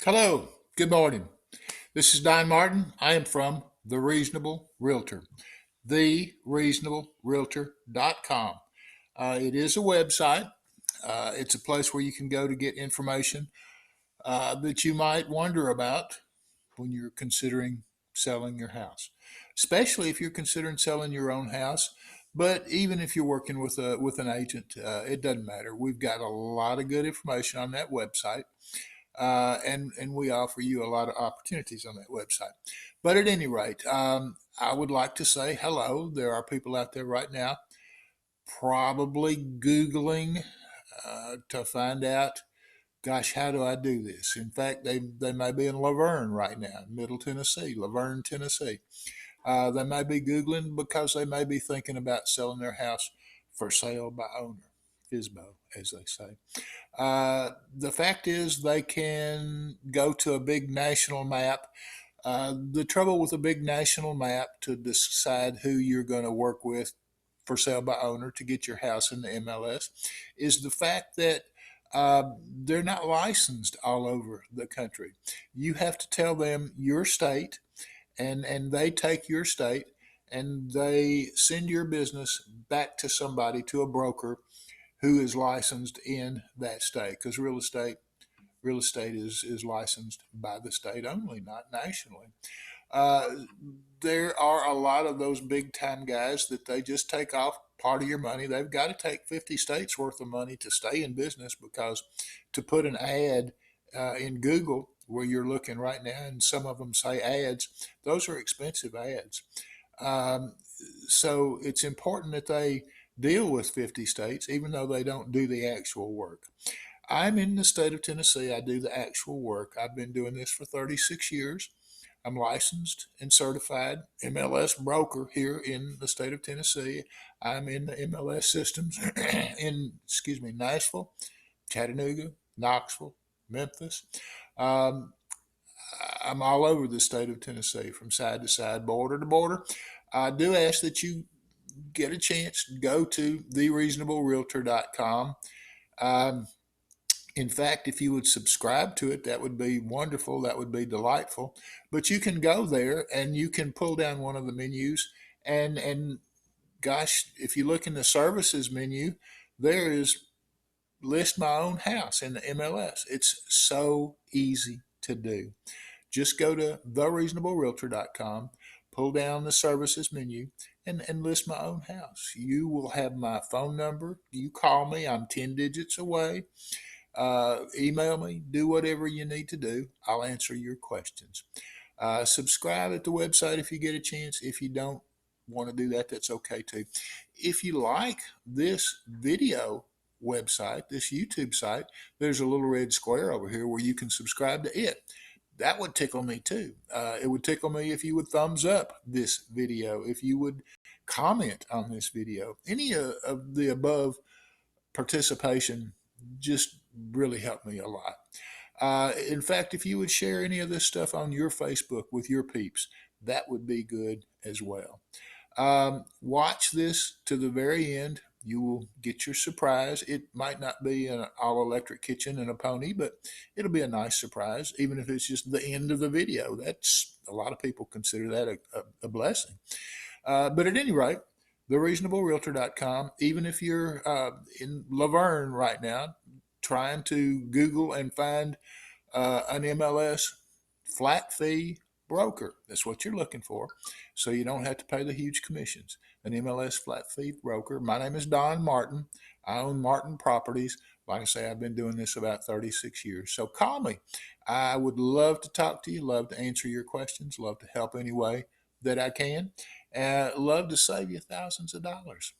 Hello, good morning. This is Don Martin. I am from The Reasonable Realtor, thereasonablerealtor.com. It is a website. It's a place where you can go to get information that you might wonder about when you're considering selling your house, especially if you're considering selling your own house. But even if you're working with an agent, it doesn't matter. We've got a lot of good information on that website, and we offer you a lot of opportunities on that website. But at any rate, I would like to say hello. There are people out there right now probably Googling to find out, gosh, how do I do this? In fact, they may be in Laverne right now, Middle Tennessee, Laverne, Tennessee. They may be Googling because they may be thinking about selling their house for sale by owner, FSBO, as they say. The fact is, they can go to a big national map. The trouble with a big national map to decide who you're going to work with for sale by owner to get your house in the MLS is the fact that they're not licensed all over the country. You have to tell them your state, and they take your state and they send your business back to somebody, to a broker who is licensed in that state, because real estate is licensed by the state only, not nationally. Uh, there are a lot of those big time guys that they just take off part of your money. They've got to take 50 states worth of money to stay in business, because to put an ad in Google where you're looking right now, and some of them say ads, those are expensive ads. Um, so it's important that they deal with 50 states, even though they don't do the actual work. I'm in the state of Tennessee. I do the actual work. I've been doing this for 36 years. I'm licensed and certified MLS broker here in the state of Tennessee. I'm in the MLS systems in, Nashville, Chattanooga, Knoxville, Memphis. Um, I'm all over the state of Tennessee, from side to side, border to border. I do ask that you get a chance, go to thereasonablerealtor.com. Um, in fact, if you would subscribe to it, that would be wonderful. That would be delightful. But you can go there and you can pull down one of the menus, and gosh, if you look in the services menu, there is list my own house in the MLS. It's so easy to do. Just go to thereasonablerealtor.com, pull down the services menu, and list my own house. You will have my phone number. You call me, I'm 10 digits away. Email me, do whatever you need to do. I'll answer your questions. Subscribe at the website if you get a chance. If you don't want to do that, that's okay too. If you like this video website, this YouTube site, there's a little red square over here where you can subscribe to it. That would tickle me too. It would tickle me if you would thumbs up this video, if you would comment on this video. Any of the above participation just really helped me a lot. In fact, if you would share any of this stuff on your Facebook with your peeps, that would be good as well. Watch this to the very end. You will get your surprise. It might not be an all electric kitchen and a pony, but it'll be a nice surprise, even if it's just the end of the video. That's, a lot of people consider that a blessing. But at any rate, thereasonablerealtor.com, even if you're in Laverne right now, trying to Google and find an MLS flat fee broker. That's what you're looking for, so you don't have to pay the huge commissions. An MLS flat fee broker. My name is Don Martin. I own Martin Properties. Like I say, I've been doing this about 36 years. So call me. I would love to talk to you, love to answer your questions, love to help any way that I can, and love to save you thousands of dollars.